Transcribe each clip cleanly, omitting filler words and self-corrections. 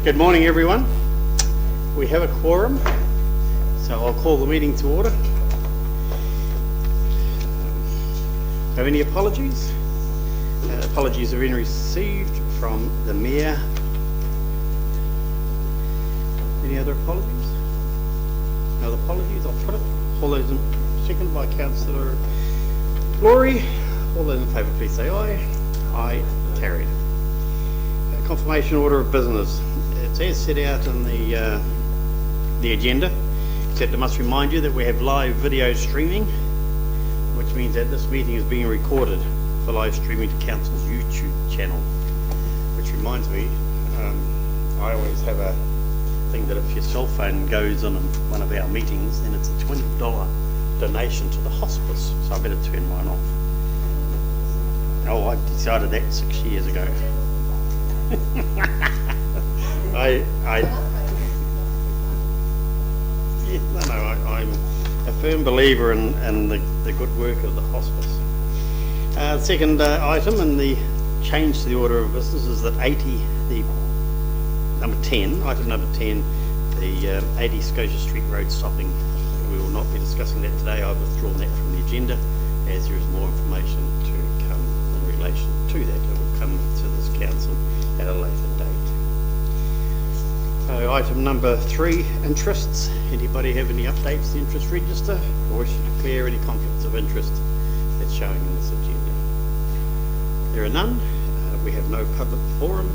Good morning, everyone. We have a quorum, so I'll call the meeting to order. Have any apologies? Apologies have been received from the Mayor. Any other apologies? No other apologies? I'll put it. All those in, seconded by Councillor Laurie. All those in favour, please say aye. Aye. Carried. Confirmation order of business. It's as set out in the agenda, except I must remind you that we have live video streaming, which means that this meeting is being recorded for live streaming to Council's YouTube channel. Which reminds me, I always have a thing that if your cell phone goes on one of our meetings, then it's a $20 donation to the hospice, so I better turn mine off. Oh, I decided that 6 years ago. I'm a firm believer in the good work of the hospice. Second item in the change to the order of business is that number 10, the 80 Scotia Street Road stopping. We will not be discussing that today. I've withdrawn that from the agenda, as there is more information to come in relation to that. It will come to this council at a later date. So item number 3, interests. Anybody have any updates to the interest register, or wish to declare any conflicts of interest that's showing in this agenda? There are none. We have no public forum.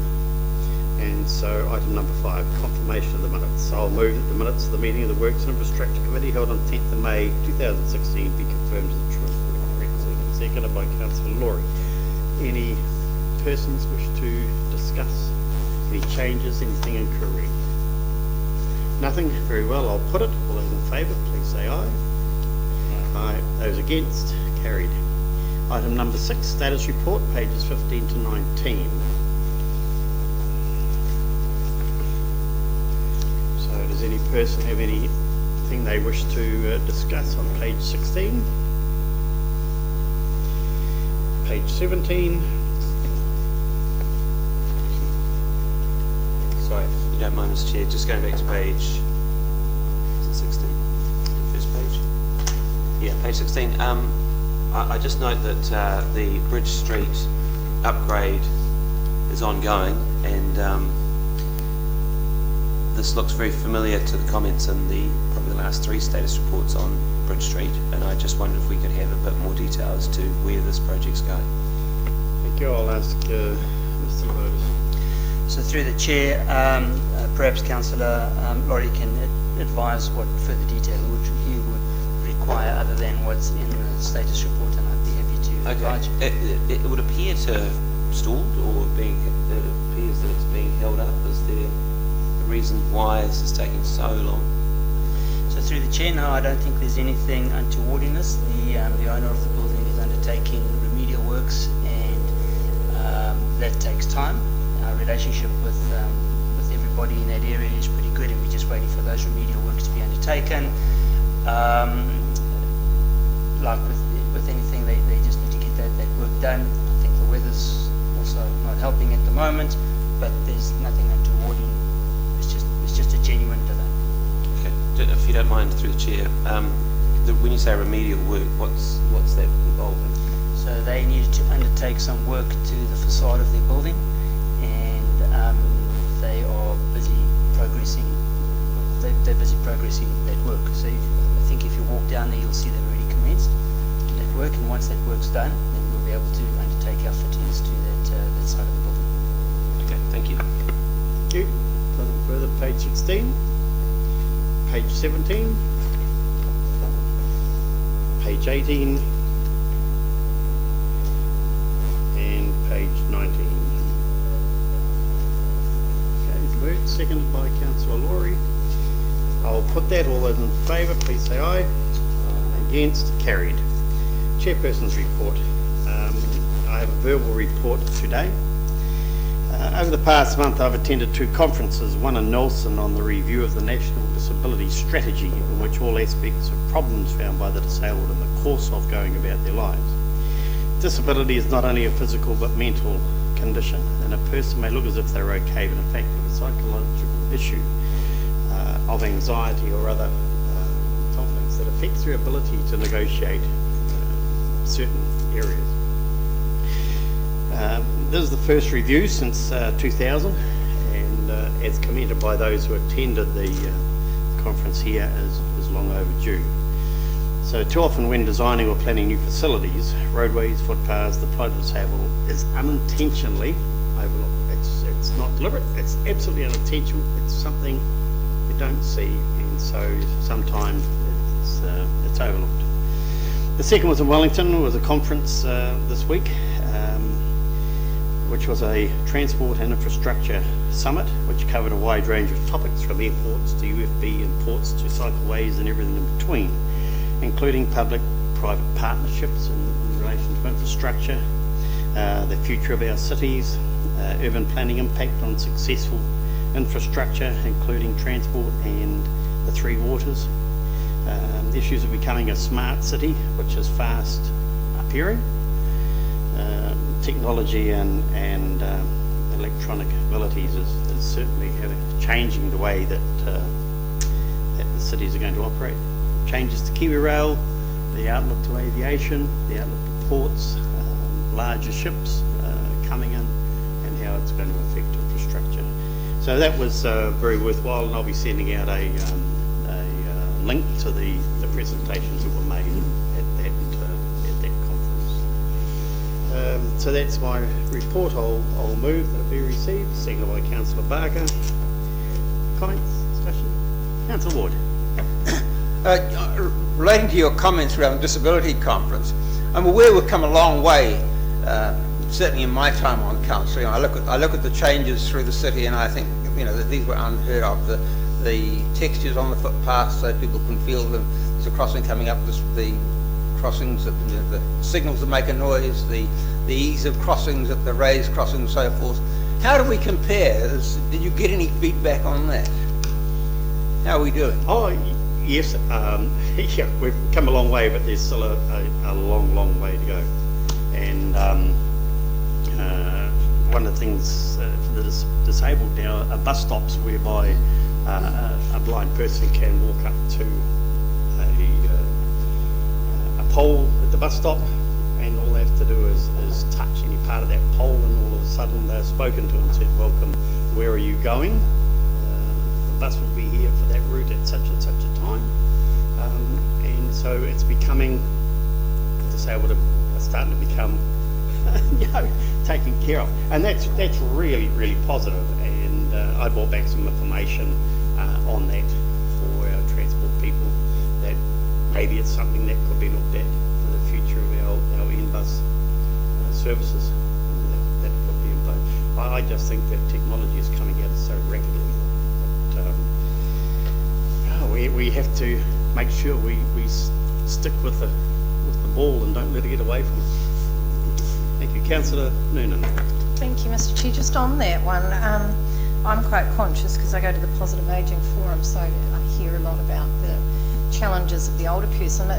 And so item number 5, confirmation of the minutes. So I'll move that the minutes of the meeting of the Works and Infrastructure Committee held on 10th of May 2016 be confirmed as the true record. Seconded by Councillor Laurie. Any persons wish to discuss any changes, anything incorrect? Nothing? Very well, I'll put it. All those in favour, please say aye. Aye. Those against? Carried. Item number 6, status report, pages 15 to 19. So does any person have anything they wish to discuss on page 16? Page 17. Sorry, if you don't mind, Mr. Chair, just going back to page, is it 16? The first page? Yeah, page 16. I just note that the Bridge Street upgrade is ongoing, and this looks very familiar to the comments in probably the last 3 status reports on Bridge Street, and I just wondered if we could have a bit more detail as to where this project's going. Thank you. I'll ask Mr. Lotus. So through the chair, perhaps Councillor Laurie can advise what further detail he would require other than what's in the status report, and I'd be happy to advise you. It would appear to have stalled, or it appears that it's being held up. Is there a reason why this is taking so long? So through the chair, no, I don't think there's anything untoward in this. The owner of the building is undertaking remedial works, and that takes time. Our relationship with everybody in that area is pretty good, and we're just waiting for those remedial works to be undertaken. Like with anything, they just need to get that work done. I think the weather's also not helping at the moment, but there's nothing untoward. It's just a genuine delay. Okay, if you don't mind, through the chair, when you say remedial work, what's that involving? So they needed to undertake some work to the facade of their building, and they are busy progressing. They're busy progressing that work. So I think if you walk down there, you'll see they've already commenced that work, and once that work's done, then we'll be able to undertake our fittings to that side of the building. Okay, thank you. Thank you. Nothing further. Page 16, page 17, page 18, and page 19. Okay, moved, seconded by Councillor Laurie. I'll put that. All those in favour, please say aye. Against? Carried. Chairperson's report. I have a verbal report today. Over the past month, I've attended 2 conferences, one in Nelson on the review of the National Disability Strategy, in which all aspects of problems found by the disabled in the course of going about their lives. Disability is not only a physical but mental condition, and a person may look as if they're okay, but in fact have a psychological issue of anxiety or other conflicts that affects their ability to negotiate certain areas. This is the first review since 2000, and as commented by those who attended the conference here, is long overdue. So too often when designing or planning new facilities, roadways, footpaths, the plight of disabled is unintentionally overlooked. It's not deliberate, it's absolutely unintentional, it's something you don't see, and so sometimes it's overlooked. The second was in Wellington. It was a conference this week, which was a transport and infrastructure summit, which covered a wide range of topics from airports to UFB and ports to cycleways and everything in between, including public-private partnerships in relation to infrastructure, the future of our cities, urban planning impact on successful infrastructure, including transport and the three waters, the issues of becoming a smart city, which is fast appearing, technology and electronic abilities is certainly changing the way that the cities are going to operate. Changes to Kiwi Rail, the outlook to aviation, the outlook to ports, larger ships coming in, and how it's going to affect infrastructure. So that was very worthwhile, and I'll be sending out a link to the presentations that were made at that conference. So that's my report. I'll move that it be received. Seconded by Councillor Barker. Comments, discussion? Councillor Ward. Relating to your comments around disability conference, I'm aware we've come a long way, certainly in my time on council. I look at the changes through the city, and I think that these were unheard of. The textures on the footpaths so people can feel them. There's a crossing coming up, the crossings, the signals that make a noise, the ease of crossings at the raised crossings and so forth. How do we compare? Did you get any feedback on that? How are we doing? Oh, yes. Yeah, we've come a long way, but there's still a long way to go. And one of the things for the disabled now are bus stops whereby a blind person can walk up to a pole at the bus stop, and all they have to do is touch any part of that pole, and all of a sudden they're spoken to and said, "Welcome, where are you going? The bus will be here for that route at such and such a time." And so it's becoming, disabled are starting to become taken care of, and that's really positive. And I brought back some information on that for our transport people, that maybe it's something that could be looked at for the future of our in-bus services that could be in place. I just think that technology is coming at us so rapidly that we have to make sure we stick with the ball and don't let it get away from us. Thank you. Councillor Noonan. Thank you, Mr. Chair. Just on that one, I'm quite conscious because I go to the Positive Ageing Forum, so I hear a lot about the challenges of the older person.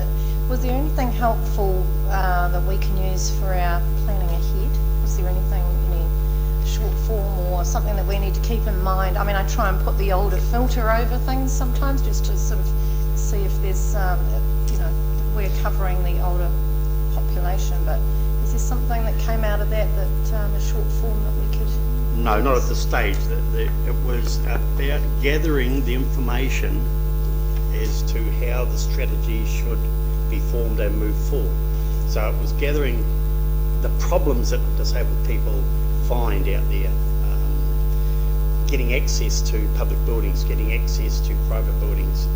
Was there anything helpful that we can use for our planning ahead? Was there anything, any short form or something that we need to keep in mind? I mean, I try and put the older filter over things sometimes just to sort of see if there's, we're covering the older population, but is there something that came out of that a short form that we could? No, not at this stage. It was about gathering the information as to how the strategy should be formed and move forward. So it was gathering the problems that disabled people find out there, getting access to public buildings, getting access to private buildings,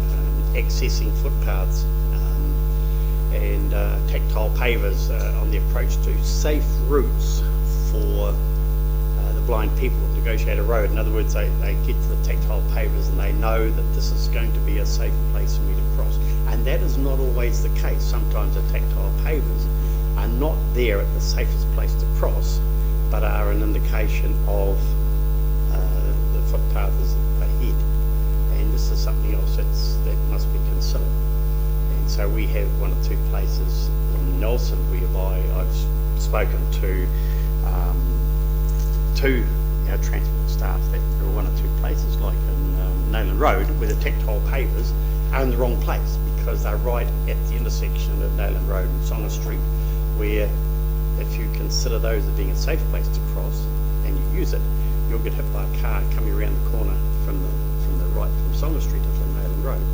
accessing footpaths, and tactile pavers on the approach to safe routes for the blind people to negotiate a road. In other words, they get to the tactile pavers and they know that this is going to be a safe place for me to cross. And that is not always the case. Sometimes the tactile pavers are not there at the safest place to cross, but are an indication of the footpath is ahead. And this is something else that must be considered. And so we have one or two places in Nelson whereby I've spoken to to our transport staff that there are one or two places, like in Nayland Road, where the tactile pavers are in the wrong place because they're right at the intersection of Nayland Road and Songa Street, where if you consider those as being a safe place to cross and you use it, you'll get hit by a car coming around the corner from the right from Songa Street into Nayland Road,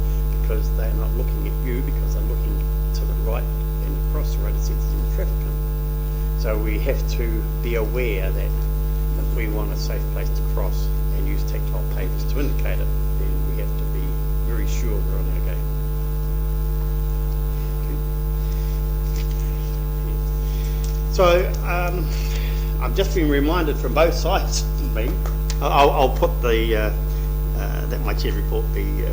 because they're not looking at you, because they're looking to the right and across the road to see if there's any traffic coming. So we have to be aware that if we want a safe place to cross and use tactile pavers to indicate it, then we have to be very sure we're on our game. So I'm just being reminded from both sides of me. I'll put the that my chair report be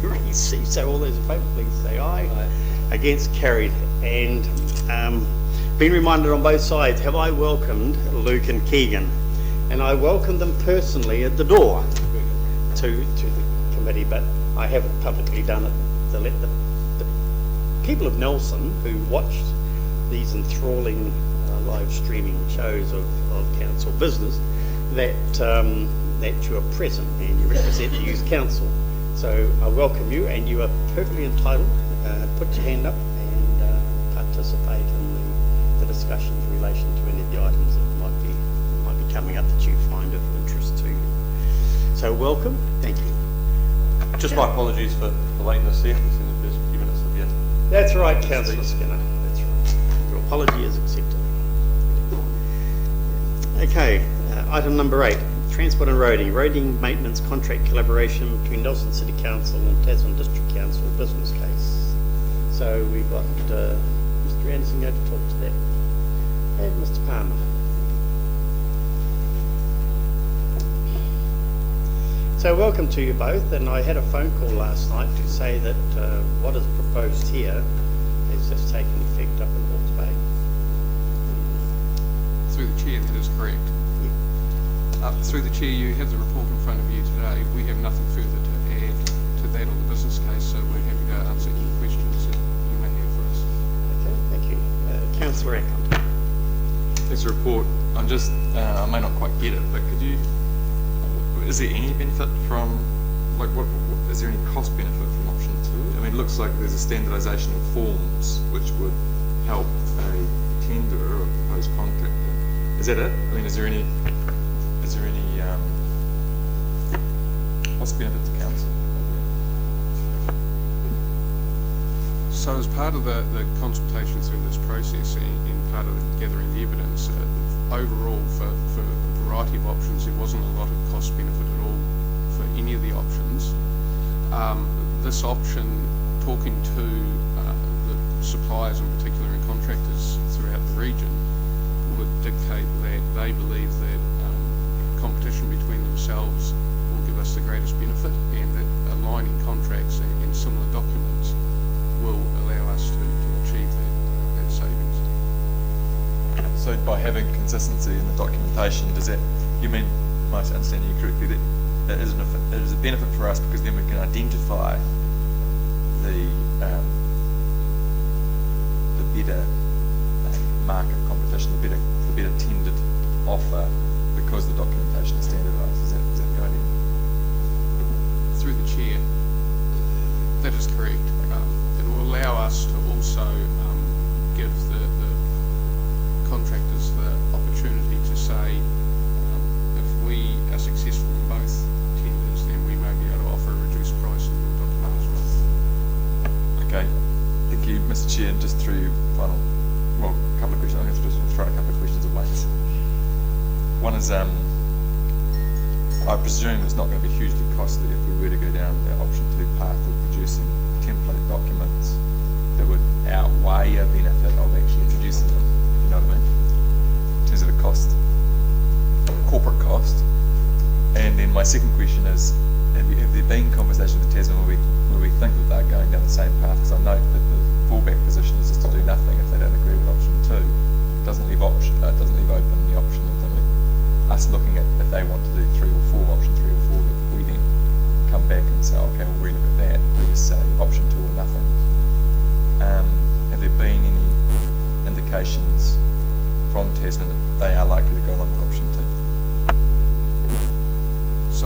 received. So all those in favour, please say aye. Aye. Against, carried. And been reminded on both sides, have I welcomed Luke and Keegan? And I welcomed them personally at the door to the committee, but I haven't publicly done it to let the people of Nelson who watched these enthralling live streaming shows of council business that you are present and you represent the Youth Council. So I welcome you, and you are perfectly entitled. Put your hand up and participate in the discussions in relation to any of the items that might be coming up that you find of interest to you. So welcome, thank you. Just my apologies for the lateness here. It's in the first few minutes of yet. That's right, Councillor Skinner. That's right. Your apology is accepted. Okay, item number 8. Transport and roading maintenance contract collaboration between Nelson City Council and Tasman District Council business case. So we've got Mr. Anderson going to talk to that, and Mr. Palmer. So welcome to you both, and I had a phone call last night to say that what is proposed here has just taken effect up in Hawke's Bay. Through the chair, that is correct. Through the chair, you have the report in front of you today. We have nothing further to add to that on the business case, so we're happy to answer any questions that you may have for us. Okay, thank you. Councillor Ackland. Thanks for the report. I may not quite get it, but could you, is there any benefit from, like what is there any cost benefit from option 2? I mean, it looks like there's a standardisation of forms which would help a tenderer or proposed contractor. Is that it? I mean, is there any what's the benefit to council? So as part of the consultation through this process and part of the gathering the evidence, overall for a variety of options, there wasn't a lot of cost benefit at all for any of the options. This option, talking to the suppliers in particular and contractors throughout the region, would dictate that they believe that competition between themselves will give us the greatest benefit, and that aligning contracts and similar documents will allow us to achieve that savings. So by having consistency in the documentation, does that, you mean, am I understanding you correctly, that it is a benefit for us because then we can identify the better market competition, the better tendered offer, because the documentation is standardised. Is that the idea? Through the chair, that is correct. It will allow us to also give the contractors the opportunity to say, if we are successful in both tenders, then we may be able to offer a reduced price in your document as well. Okay, thank you, Mr. Chair. And just through a couple of questions. I'm going to just throw a couple of questions at once. One is, I presume it's not going to be hugely costly if we were to go down the option 2 path of producing template documents that would outweigh a benefit of actually introducing them. You know what I mean? In terms of the cost, corporate cost. And then my second question is, have there been conversations with Tasman where we think that they're going down the same path? Because I note that the fallback position is just to do nothing if they don't agree with option 2. It doesn't leave open the option of us looking at if they want to do 3 or 4, option 3 or 4, that we then come back and say, okay, we'll relook at that. We just say option 2 or nothing. Have there been any indications from Tasman that they are likely to go along with option 2?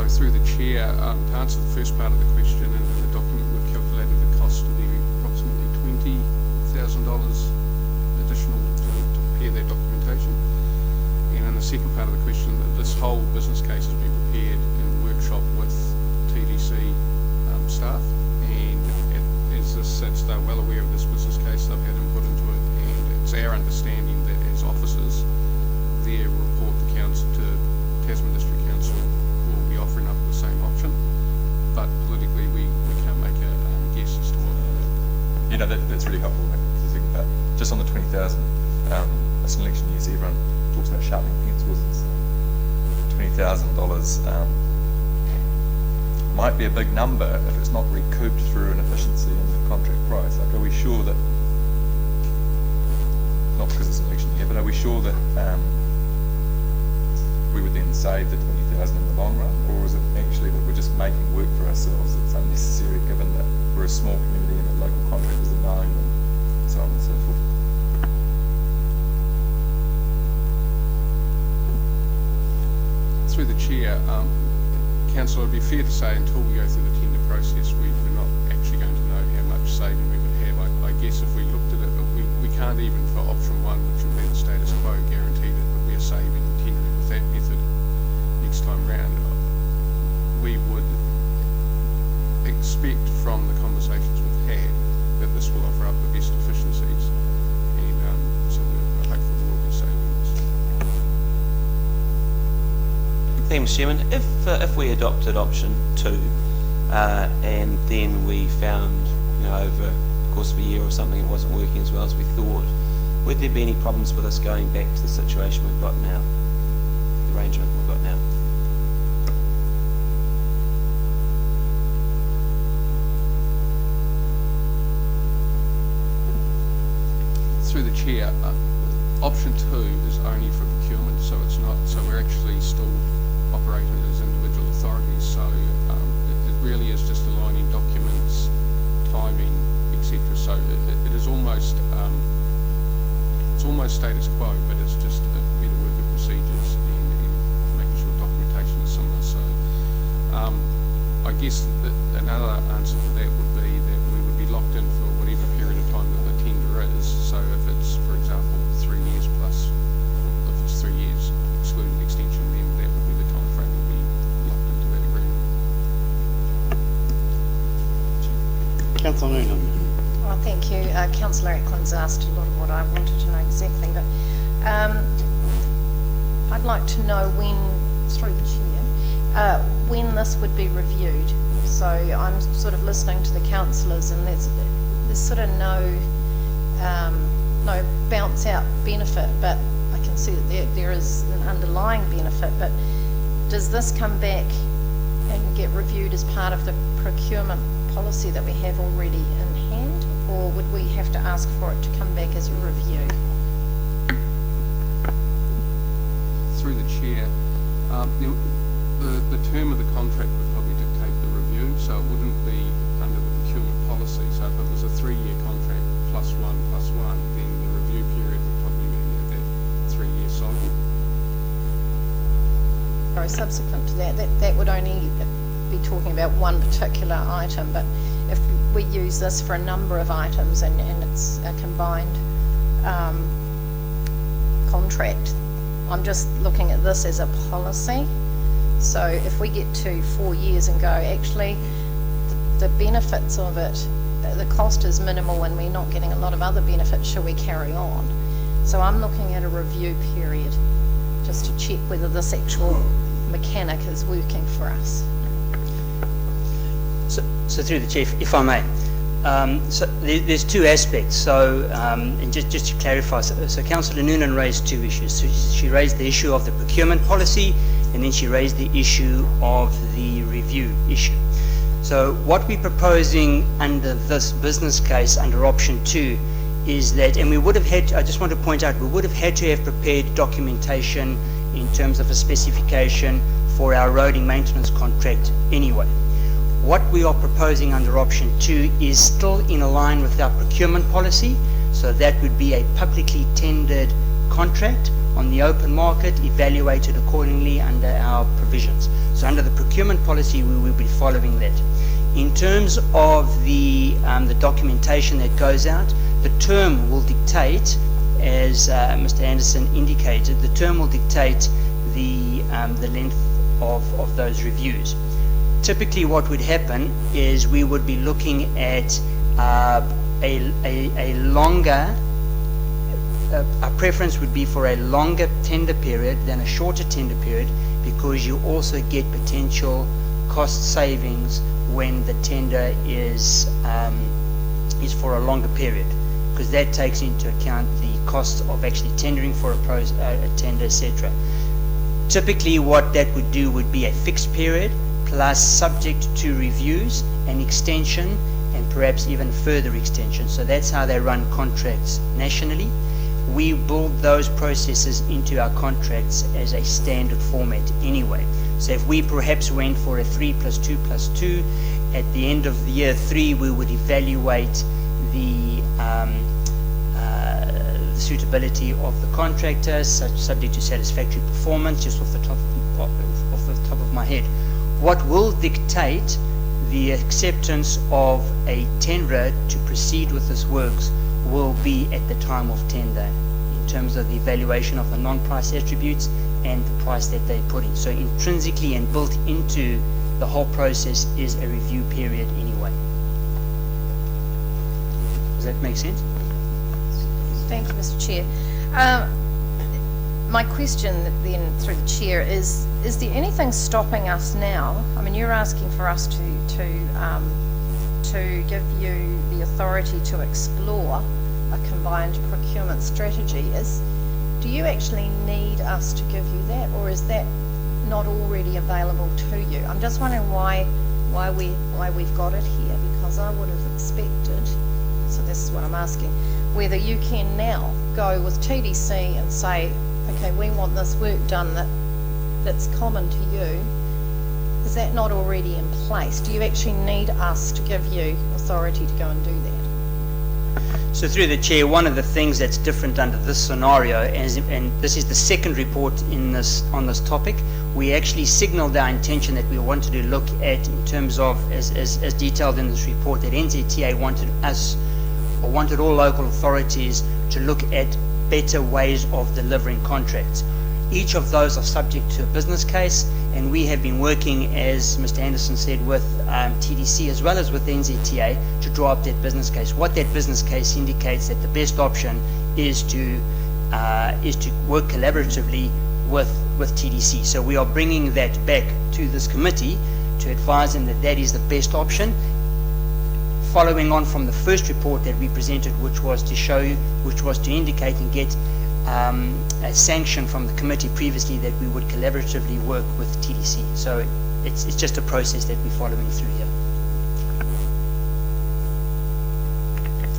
So through the chair, to answer the first part of the question, in the document we've calculated the cost to be approximately $20,000 additional to prepare that documentation. And in the second part of the question, this whole business case has been prepared in workshop with TDC staff, and as this sits, they're well aware of this business case, they've had input into it, and it's our understanding that as officers, their report to council, to Tasman District Council, will be offering up the same option, but politically we can't make a guess as to what. You know, that's really helpful. The second part, just on the 20,000, it's an election years, everyone talks about sharpening pencils. $20,000 might be a big number if it's not recouped through an efficiency in the contract price. Like, are we sure that, not because it's an election year, but are we sure that we would then save the 20,000 in the long run, or is it actually that we're just making work for ourselves that's unnecessary given that we're a small community and that local contractors are known and so on and so forth? Through the chair, Councillor, it would be fair to say until we go through the tender process, we're not actually going to know how much saving we would have. I guess if we looked at it, we can't even for option one, which would be the status quo, guarantee that it would be a saving tendering with that method next time round. We would expect from the conversations we've had that this will offer up the best efficiencies, and so we're hopeful there will be savings. Thanks, Chairman. If we adopted option 2 and then we found, over the course of a year or something it wasn't working as well as we thought, would there be any problems with us going back to the situation we've got now, the arrangement we've got now? Through the chair, option 2 is only for procurement, so it's not. So we're actually still operating as individual authorities. So it really is just aligning documents, timing, etc. So it is almost status quo, but it's just a better work of procedures and making sure documentation is similar. So I guess that another answer to that would be that we would be locked in for whatever period of time that the tender is. So if it's, for example, 3 years plus, if it's 3 years excluding extension, then that would be the time frame we'll be locked into that agreement. Councillor Noonan. Well, thank you. Councillor Ackland's asked a lot of what I wanted to know exactly, but I'd like to know when, through the chair, when this would be reviewed. So I'm sort of listening to the councillors, and there's sort of no bounce out benefit, but I can see that there is an underlying benefit. But does this come back and get reviewed as part of the procurement policy that we have already in hand, or would we have to ask for it to come back as a review? Through the chair, the term of the contract would probably dictate the review, so it wouldn't be under the procurement policy. So if it was a 3-year contract +1 +1, then the review period would probably be at that 3-year cycle. Or subsequent to that would only be talking about one particular item, but if we use this for a number of items and it's a combined contract, I'm just looking at this as a policy. So if we get to 4 years and go, actually the benefits of it, the cost is minimal and we're not getting a lot of other benefits, shall we carry on? So I'm looking at a review period just to check whether this actual mechanic is working for us. So through the Chief, if I may, so there's 2 aspects. So and just to clarify, so Councillor Noonan raised 2 issues. So she raised the issue of the procurement policy, and then she raised the issue of the review issue. So what we're proposing under this business case, under option 2, is that, and we would have had, I just want to point out, we would have had to have prepared documentation in terms of a specification for our roading maintenance contract anyway. What we are proposing under option 2 is still in line with our procurement policy, so that would be a publicly tendered contract on the open market, evaluated accordingly under our provisions. So under the procurement policy, we will be following that. In terms of the documentation that goes out, the term will dictate, as Mr. Anderson indicated, the term will dictate the length of those reviews. Typically what would happen is we would be looking at a longer, our preference would be for a longer tender period than a shorter tender period, because you also get potential cost savings when the tender is for a longer period, because that takes into account the costs of actually tendering for a tender, etc. Typically what that would do would be a fixed period plus, subject to reviews, an extension, and perhaps even further extension. So that's how they run contracts nationally. We build those processes into our contracts as a standard format anyway. So if we perhaps went for a 3+2+2, at the end of the year 3 we would evaluate the suitability of the contractor, subject to satisfactory performance, just off the top of my head. What will dictate the acceptance of a tenderer to proceed with this works will be at the time of tender, in terms of the evaluation of the non-price attributes and the price that they put in. So intrinsically and built into the whole process is a review period anyway. Does that make sense? Thank you, Mr. Chair. My question then, through the chair, is there anything stopping us now? I mean, you're asking for us to give you the authority to explore a combined procurement strategy. Do you actually need us to give you that, or is that not already available to you? I'm just wondering why we've got it here, because I would have expected, so this is what I'm asking, whether you can now go with TDC and say, okay, we want this work done that's common to you. Is that not already in place? Do you actually need us to give you authority to go and do that? So through the chair, one of the things that's different under this scenario, and this is the second report on this topic, we actually signalled our intention that we wanted to look at, in terms of, as detailed in this report, that NZTA wanted all local authorities to look at better ways of delivering contracts. Each of those are subject to a business case, and we have been working, as Mr. Anderson said, with TDC as well as with NZTA to draw up that business case. What that business case indicates that the best option is to work collaboratively with TDC. So we are bringing that back to this committee to advise them that that is the best option, following on from the first report that we presented, which was to indicate and get a sanction from the committee previously that we would collaboratively work with TDC. So it's just a process that we're following through here.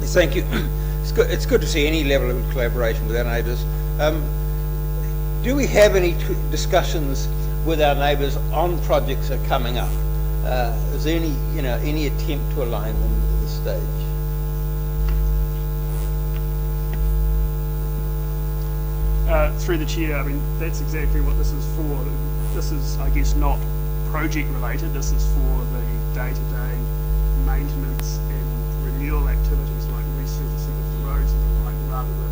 Thank you. It's good to see any level of collaboration with our neighbours. Do we have any discussions with our neighbours on projects that are coming up? Is there any attempt to align them at this stage? Through the chair, I mean, that's exactly what this is for. This is, I guess, not project related. This is for the day-to-day maintenance and renewal activities like resurfacing of the roads and the like, rather than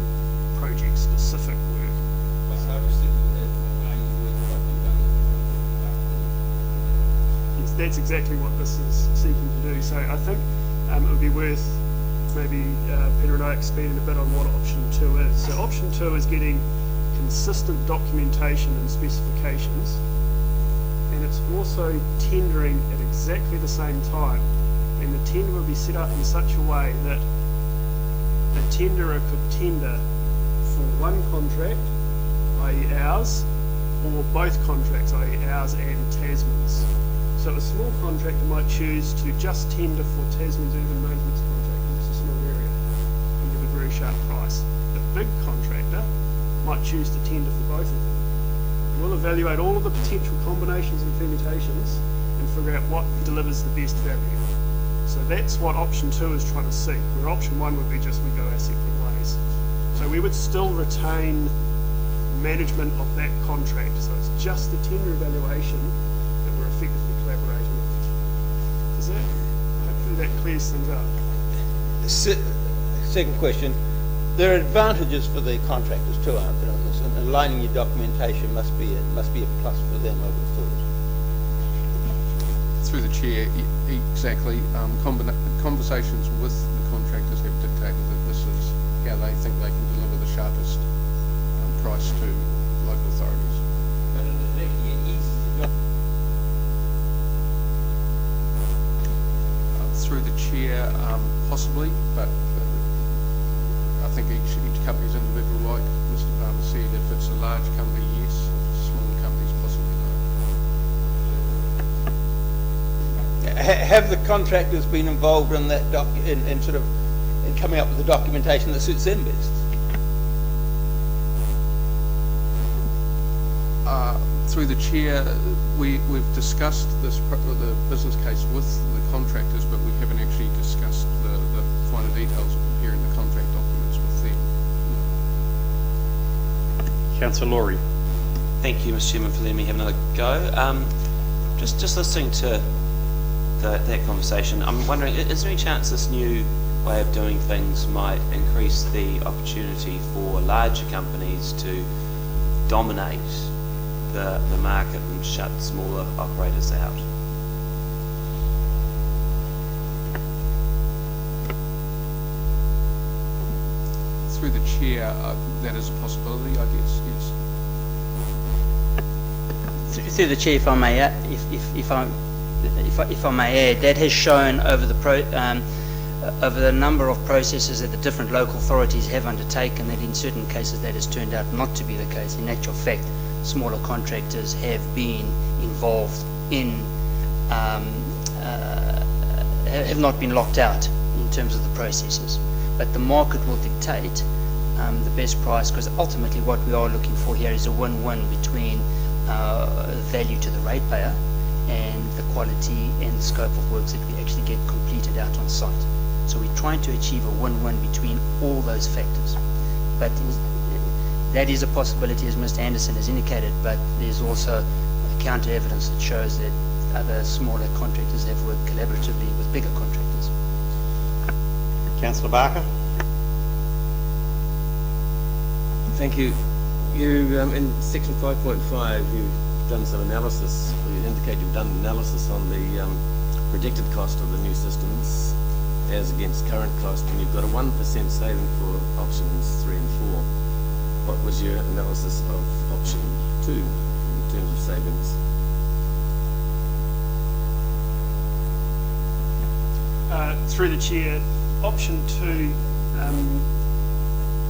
project-specific work. Yes, that's exactly what this is seeking to do. So I think it would be worth maybe Peter and I expanding a bit on what option 2 is. So option 2 is getting consistent documentation and specifications, and it's also tendering at exactly the same time, and the tender will be set up in such a way that a tenderer could tender for one contract, i.e. ours, or both contracts, i.e. ours and Tasman's. So a small contractor might choose to just tender for Tasman's urban maintenance contract, which is a small area, and give a very sharp price. The big contractor might choose to tender for both of them. We'll evaluate all of the potential combinations and permutations and figure out what delivers the best value. So that's what option 2 is trying to seek, where option 1 would be just we go our separate ways. So we would still retain management of that contract. So it's just the tender evaluation that we're effectively collaborating with. Does that, hopefully that clears things up. Second question, there are advantages for the contractors too, aren't there, on this? And aligning your documentation must be a plus for them, I would have thought. Through the chair, exactly. Conversations with the contractors have dictated that this is how they think they can deliver the sharpest price to local authorities. But it actually eases the job. Through the chair, possibly, but I think each company's individual, like Mr. Palmer said. If it's a large company, yes. If it's small companies, possibly no. Have the contractors been involved in that in coming up with the documentation that suits them best? Through the chair, we've discussed the business case with the contractors, but we haven't actually discussed the finer details of preparing the contract documents with them. Councillor Laurie. Thank you, Mr. Chairman, for letting me have another go. Just listening to that conversation, I'm wondering, is there any chance this new way of doing things might increase the opportunity for larger companies to dominate the market and shut smaller operators out? Through the chair, that is a possibility, I guess, yes. Through the chair, if I may add, if I may add, that has shown over the number of processes that the different local authorities have undertaken, that in certain cases that has turned out not to be the case. In actual fact, smaller contractors have been involved in, have not been locked out in terms of the processes. But the market will dictate the best price, because ultimately what we are looking for here is a win-win between value to the ratepayer and the quality and the scope of works that we actually get completed out on site. So we're trying to achieve a win-win between all those factors. But that is a possibility, as Mr. Anderson has indicated, but there's also counter evidence that shows that other smaller contractors have worked collaboratively with bigger contractors. Councillor Barker. Thank you. You, in section 5.5, you've done some analysis, or you indicate you've done analysis on the predicted cost of the new systems as against current cost, and you've got a 1% saving for options 3 and 4. What was your analysis of option 2 in terms of savings? Through the chair, option 2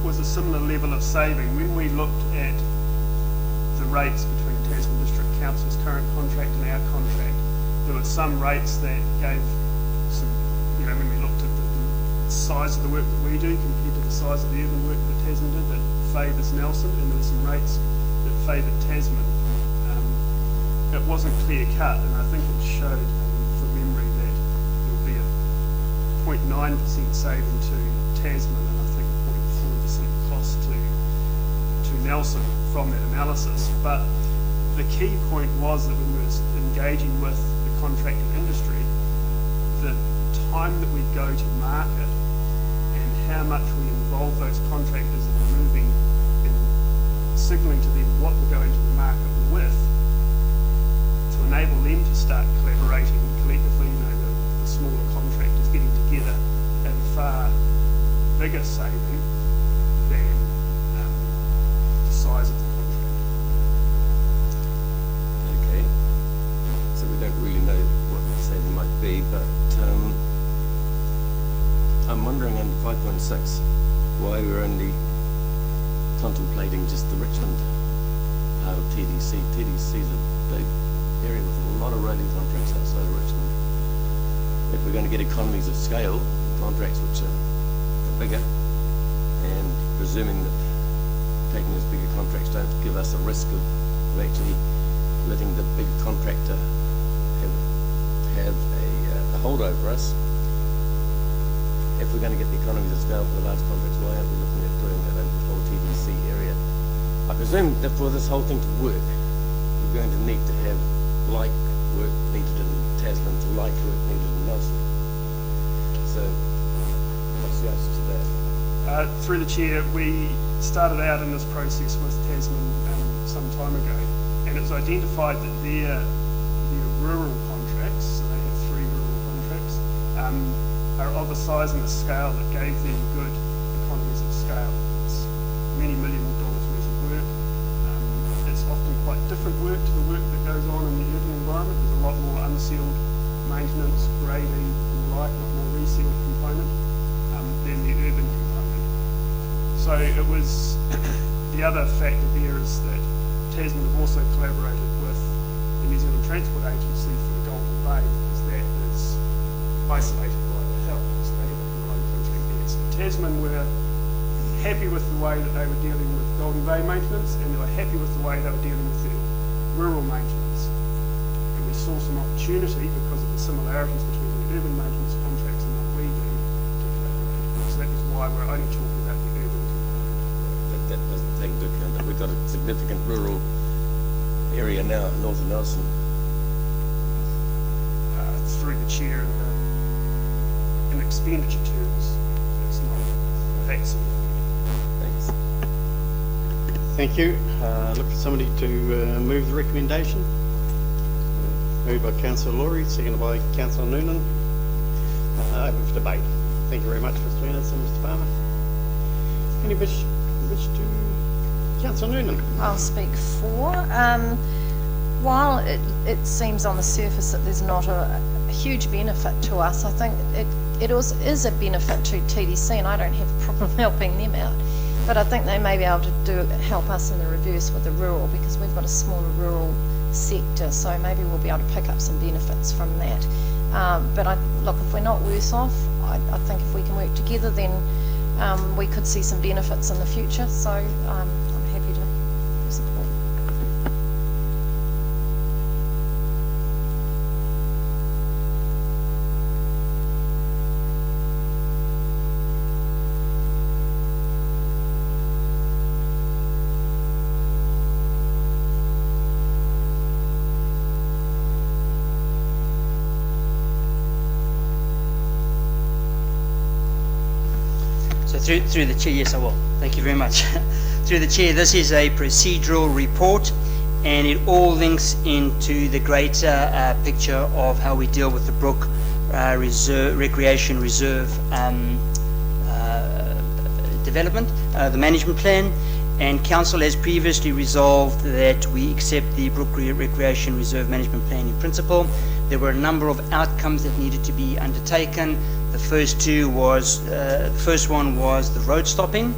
was a similar level of saving. When we looked at the rates between Tasman District Council's current contract and our contract, there were some rates that gave some, when we looked at the size of the work that we do compared to the size of the urban work that Tasman did, that favours Nelson, and there were some rates that favoured Tasman. It wasn't clear cut, and I think it showed from memory that there will be a 0.9% saving to Tasman, and I think 0.4% cost to Nelson from that analysis. But the key point was that when we were engaging with the contracting industry, the time that we go to market and how much we involve those contractors in moving and signalling to them what we're going to the market with, to enable them to start collaborating collectively. The smaller contractors getting together at a far bigger saving than the size of the contract. Okay, so we don't really know what the saving might be, but I'm wondering under 5.6 why we're only contemplating just the Richmond part of TDC. TDC is a big area with a lot of roading contracts outside of Richmond. If we're going to get economies of scale, contracts which are bigger, and presuming that taking those bigger contracts don't give us a risk of actually letting the big contractor have a hold over us, if we're going to get the economies of scale for the large contracts, why aren't we looking at doing that over the whole TDC area? I presume that for this whole thing to work, we're going to need to have like work like work needed in Nelson. So, what's the answer to that? Through the chair, we started out in this process with Tasman some time ago, and it's identified that their rural contracts, so they have 3 rural contracts, are of a size and a scale that gave them good economies of scale. It's many $1 million worth of work. It's often quite different work to the work that goes on in the urban environment. There's a lot more unsealed maintenance, grading, and the like, a lot more resealed component than the urban component. So it was, the other factor there is that Tasman have also collaborated with the New Zealand Transport Agency for the Golden Bay, because that is isolated by the hill, so they have a combined contract there. So Tasman were happy with the way that they were dealing with Golden Bay maintenance, and they were happy with the way they were dealing with their rural maintenance. And we saw some opportunity because of the similarities between the urban maintenance contracts and what we do to collaborate. So that is why we're only talking about the urban component. That doesn't take into account that we've got a significant rural area now, north of Nelson. Through the chair, in expenditure terms, it's not that significant. Thanks. Thank you. Look for somebody to move the recommendation. Moved by Councillor Laurie, seconded by Councillor Noonan. Open for debate. Thank you very much, Mr. Ennis and Mr. Palmer. Any wish to Councillor Noonan? I'll speak for. While it seems on the surface that there's not a huge benefit to us, I think it also is a benefit to TDC, and I don't have a problem helping them out. But I think they may be able to help us in the reverse with the rural, because we've got a smaller rural sector, so maybe we'll be able to pick up some benefits from that. But look, if we're not worse off, I think if we can work together, then we could see some benefits in the future. So I'm happy to support. Through the chair, yes I will. Thank you very much. Through the chair, this is a procedural report, and it all links into the greater picture of how we deal with the Brook Recreation Reserve development, the management plan. And Council has previously resolved that we accept the Brook Recreation Reserve management plan in principle. There were a number of outcomes that needed to be undertaken. The first one was the road stopping,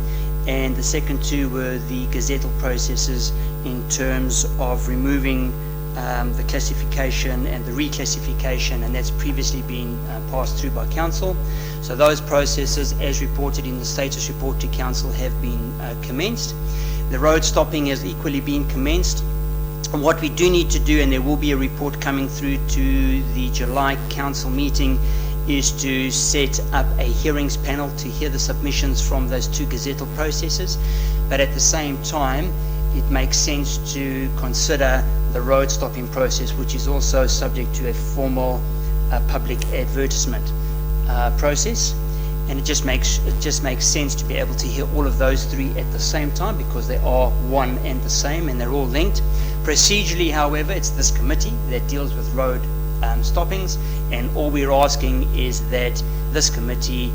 and the second two were the gazettal processes in terms of removing the classification and the reclassification, and that's previously been passed through by Council. So those processes, as reported in the status report to Council, have been commenced. The road stopping has equally been commenced. And what we do need to do, and there will be a report coming through to the July Council meeting, is to set up a hearings panel to hear the submissions from those two gazettal processes. But at the same time, it makes sense to consider the road stopping process, which is also subject to a formal public advertisement process. And it just makes sense to be able to hear all of those three at the same time, because they are one and the same and they're all linked. Procedurally, however, it's this committee that deals with road stoppings, and all we're asking is that this committee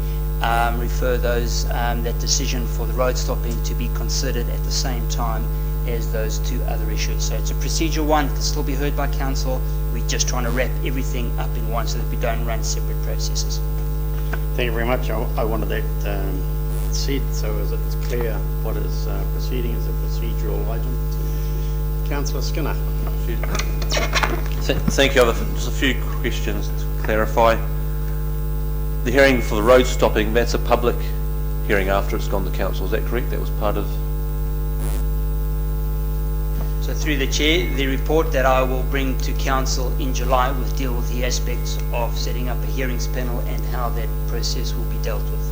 refer that decision for the road stopping to be considered at the same time as those two other issues. So it's a procedural one, it can still be heard by Council. We're just trying to wrap everything up in one so that we don't run separate processes. Thank you very much. I wanted that said, so as it's clear what is proceeding as a procedural item. Councillor Skinner. Thank you. Just a few questions to clarify. The hearing for the road stopping, that's a public hearing after it's gone to Council, is that correct? That was part of... So through the Chair, the report that I will bring to Council in July will deal with the aspects of setting up a hearings panel and how that process will be dealt with.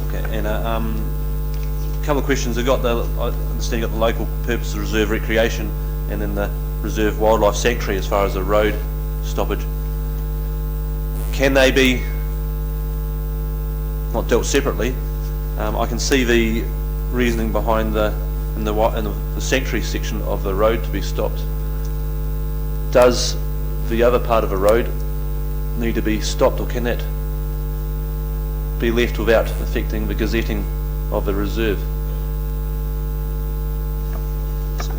Okay, and a couple of questions. I understand you've got the local purpose of reserve recreation and then the reserve wildlife sanctuary as far as the road stoppage. can they be not dealt separately? I can see the reasoning behind the sanctuary section of the road to be stopped. Does the other part of a road need to be stopped, or can that be left without affecting the gazetting of the reserve?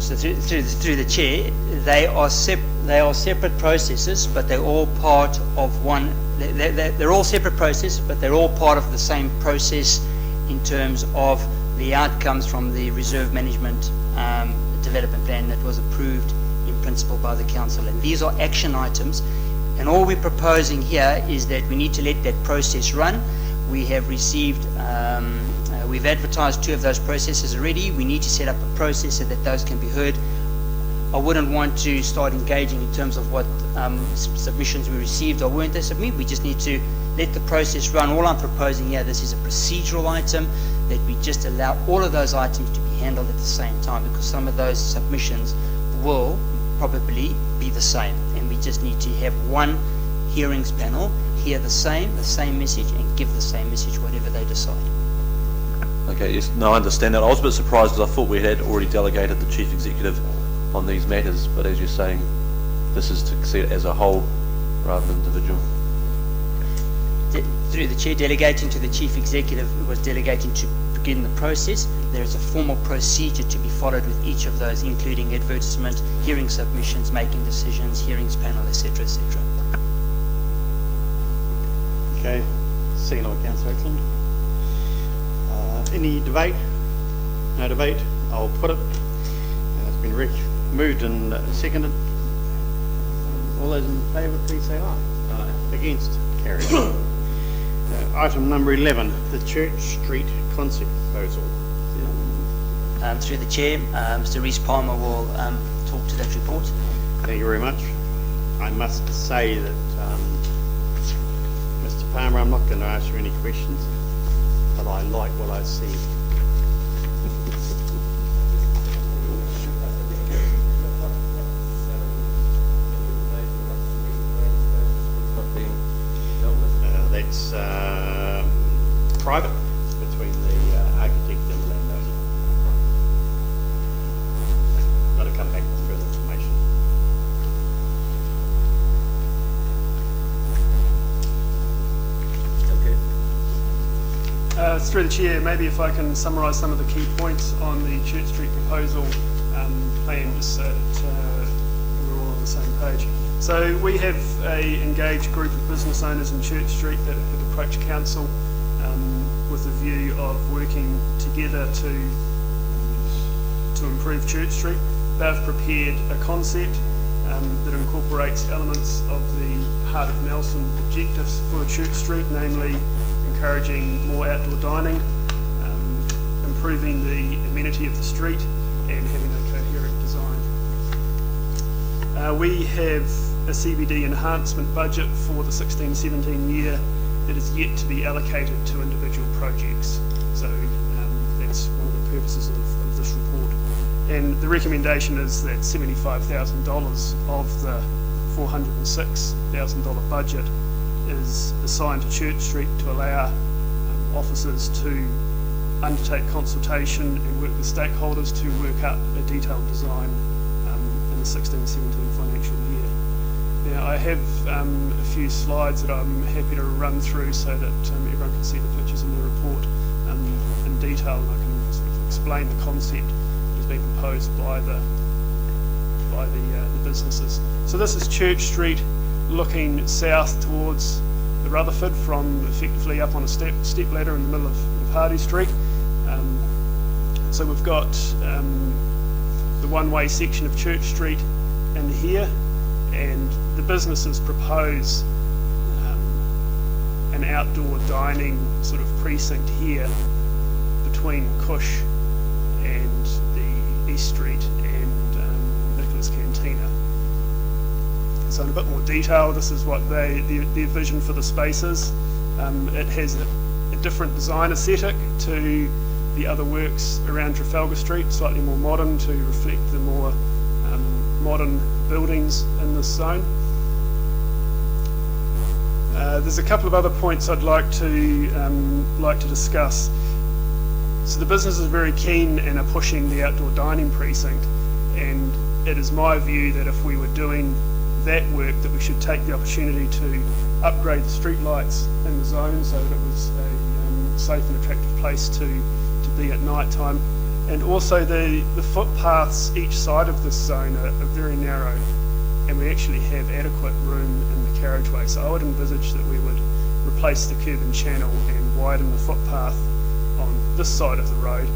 So through the chair, they are separate processes, but they're all part of one. They're all separate processes, but they're all part of the same process in terms of the outcomes from the reserve management development plan that was approved in principle by the council. And these are action items, and all we're proposing here is that we need to let that process run. We have received, we've advertised 2 of those processes already. We need to set up a process so that those can be heard. I wouldn't want to start engaging in terms of what submissions we received or weren't they submitted. We just need to let the process run. All I'm proposing here, this is a procedural item, that we just allow all of those items to be handled at the same time, because some of those submissions will probably be the same, and we just need to have one hearings panel hear the same message, and give the same message whatever they decide. Okay, yes, no, I understand that. I was a bit surprised because I thought we had already delegated the chief executive on these matters, but as you're saying, this is to see it as a whole rather than individual. Through the chair, delegating to the chief executive was delegating to begin the process. There is a formal procedure to be followed with each of those, including advertisement, hearing submissions, making decisions, hearings panel, etc., etc. Okay, second on Councillor Excellent. Any debate? No debate. I'll put it. It's been moved and seconded. All those in favour, please say aye. Aye. Against? Carried. Item number 11, the Church Street concept proposal. Through the chair, Mr. Rees-Palmer will talk to that report. Thank you very much. I must say that, Mr. Palmer, I'm not going to ask you any questions, but I like what I see. That's private between the architect and the landowner. Got to come back with further information. Through the chair, maybe if I can summarise some of the key points on the Church Street proposal plan, just so that we're all on the same page. So we have a engaged group of business owners in Church Street that have approached council with a view of working together to improve Church Street. They've prepared a concept that incorporates elements of the Heart of Nelson objectives for Church Street, namely encouraging more outdoor dining, improving the amenity of the street, and having a coherent design. We have a CBD enhancement budget for the 16-17 year that is yet to be allocated to individual projects. So that's one of the purposes of this report. And the recommendation is that $75,000 of the $406,000 budget is assigned to Church Street to allow officers to undertake consultation and work with stakeholders to work out a detailed design in the 16-17 financial year. Now I have a few slides that I'm happy to run through so that everyone can see the pictures in the report in detail, and I can sort of explain the concept that has been proposed by the businesses. So this is Church Street looking south towards the Rutherford from effectively up on a step ladder in the middle of Hardy Street. So we've got the one-way section of Church Street in here, and the businesses propose an outdoor dining sort of precinct here between Cush and the East Street and Nicholas Cantina. So in a bit more detail, this is what their vision for the space is. It has a different design aesthetic to the other works around Trafalgar Street, slightly more modern to reflect the more modern buildings in this zone. There's a couple of other points I'd like to discuss. So the business is very keen and are pushing the outdoor dining precinct, and it is my view that if we were doing that work, that we should take the opportunity to upgrade the street lights in the zone so that it was a safe and attractive place to be at night time. And also the footpaths each side of this zone are very narrow, and we actually have adequate room in the carriageway. So I would envisage that we would replace the curb and channel and widen the footpath on this side of the road,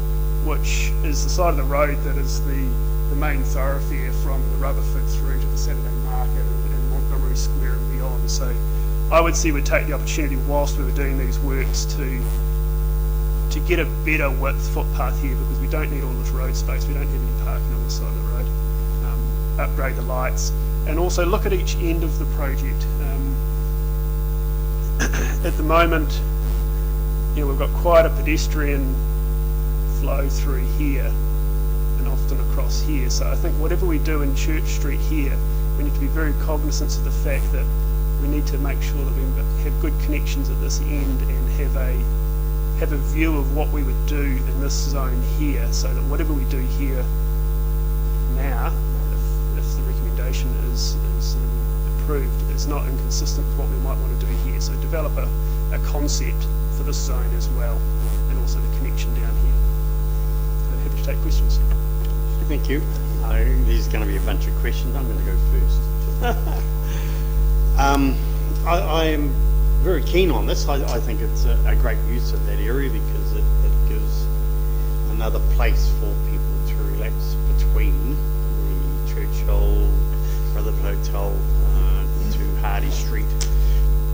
which is the side of the road that is the main thoroughfare from the Rutherford through to the Saturday Market and Montgomery Square and beyond. So I would see we'd take the opportunity whilst we were doing these works to get a better width footpath here, because we don't need all this road space, we don't have any parking on the side of the road. Upgrade the lights and also look at each end of the project. At the moment, you know, we've got quite a pedestrian flow through here and often across here. So I think whatever we do in Church Street here, we need to be very cognizant of the fact that we need to make sure that we have good connections at this end and have a view of what we would do in this zone here, so that whatever we do here now, if the recommendation is approved, is not inconsistent with what we might want to do here. So develop a concept for this zone as well, and also the connection down here. So happy to take questions. Thank you. There's going to be a bunch of questions. I'm going to go first. I am very keen on this. I think it's a great use of that area, because it gives another place for people to relax between the Churchill, Rutherford Hotel to Hardy Street.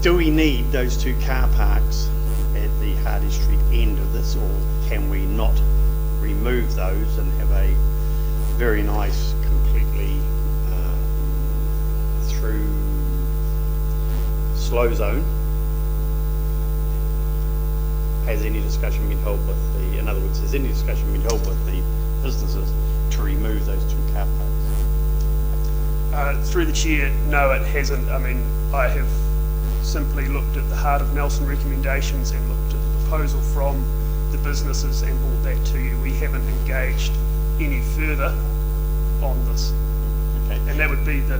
Do we need those two car parks at the Hardy Street end of this, or can we not remove those and have a very nice, completely through slow zone? Has any discussion been held with in other words, has any discussion been held with the businesses to remove those two car parks? Through the chair, no, it hasn't. I mean, I have simply looked at the Heart of Nelson recommendations and looked at the proposal from the businesses and brought that to you. We haven't engaged any further on this. Okay. And that would be the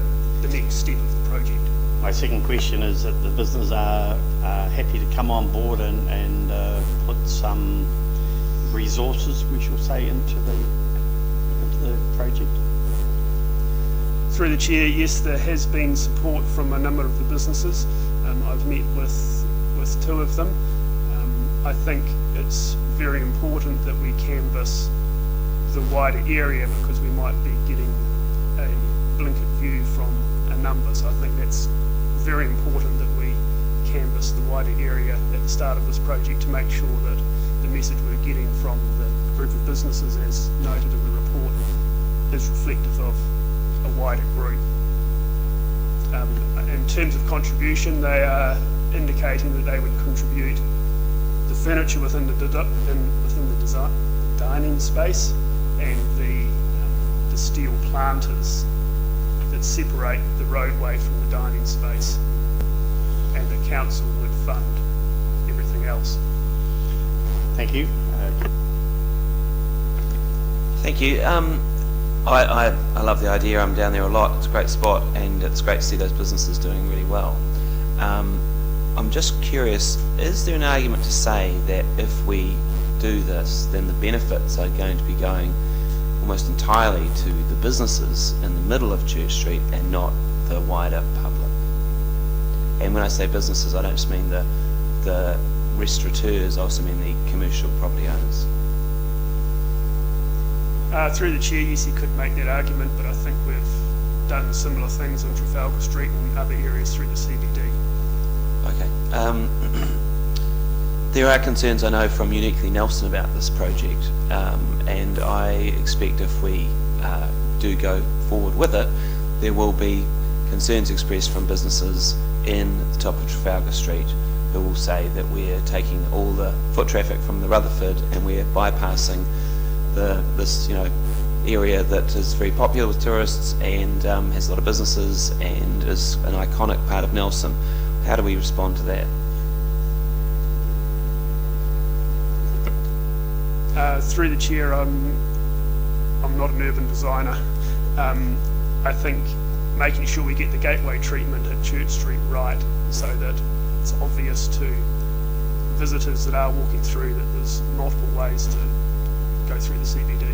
next step of the project. My second question is that the business are happy to come on board and put some resources, we shall say, into the project. Through the chair, yes, there has been support from a number of the businesses. I've met with two of them. I think it's very important that we canvass the wider area, because we might be getting a blinkered view from a number. So I think that's very important that we canvass the wider area at the start of this project to make sure that the message we're getting from the group of businesses, as noted in the report, is reflective of a wider group. In terms of contribution, they are indicating that they would contribute the furniture within the dining space and the steel planters that separate the roadway from the dining space, and the council would fund everything else. Thank you. Thank you. I love the idea. I'm down there a lot. It's a great spot, and it's great to see those businesses doing really well. I'm just curious, is there an argument to say that if we do this, then the benefits are going to be going almost entirely to the businesses in the middle of Church Street and not the wider public? And when I say businesses, I don't just mean the restaurateurs, I also mean the commercial property owners. Through the chair, yes, you could make that argument, but I think we've done similar things on Trafalgar Street and other areas through the CBD. Okay. There are concerns, I know, from Uniquely Nelson about this project, and I expect if we do go forward with it, there will be concerns expressed from businesses in the top of Trafalgar Street who will say that we're taking all the foot traffic from the Rutherford and we're bypassing this area that is very popular with tourists and has a lot of businesses and is an iconic part of Nelson. How do we respond to that? Through the chair, I'm not an urban designer. I think making sure we get the gateway treatment at Church Street right, so that it's obvious to visitors that are walking through that there's multiple ways to go through the CBD.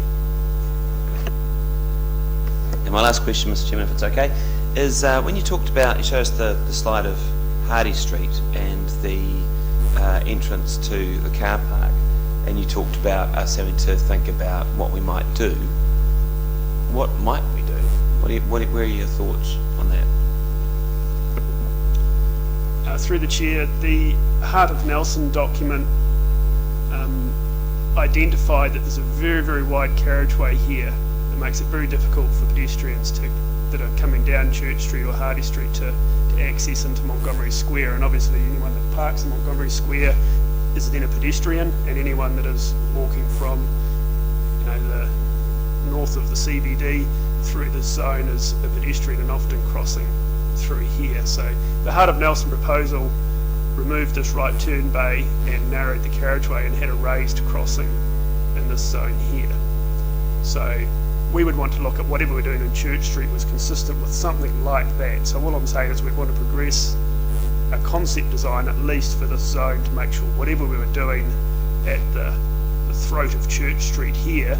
And my last question, Mr. Chairman, if it's okay, is when you talked about, you showed us the slide of Hardy Street and the entrance to the car park, and you talked about us having to think about what we might do. What might we do? Where are your thoughts on that? Through the chair, the Heart of Nelson document identified that there's a very, very wide carriageway here that makes it very difficult for pedestrians that are coming down Church Street or Hardy Street to access into Montgomery Square. And obviously anyone that parks in Montgomery Square is then a pedestrian, and anyone that is walking from the north of the CBD through this zone is a pedestrian and often crossing through here. So the Heart of Nelson proposal removed this right turn bay and narrowed the carriageway and had a raised crossing in this zone here. So we would want to look at whatever we're doing in Church Street was consistent with something like that. So all I'm saying is we'd want to progress a concept design at least for this zone to make sure whatever we were doing at the throat of Church Street here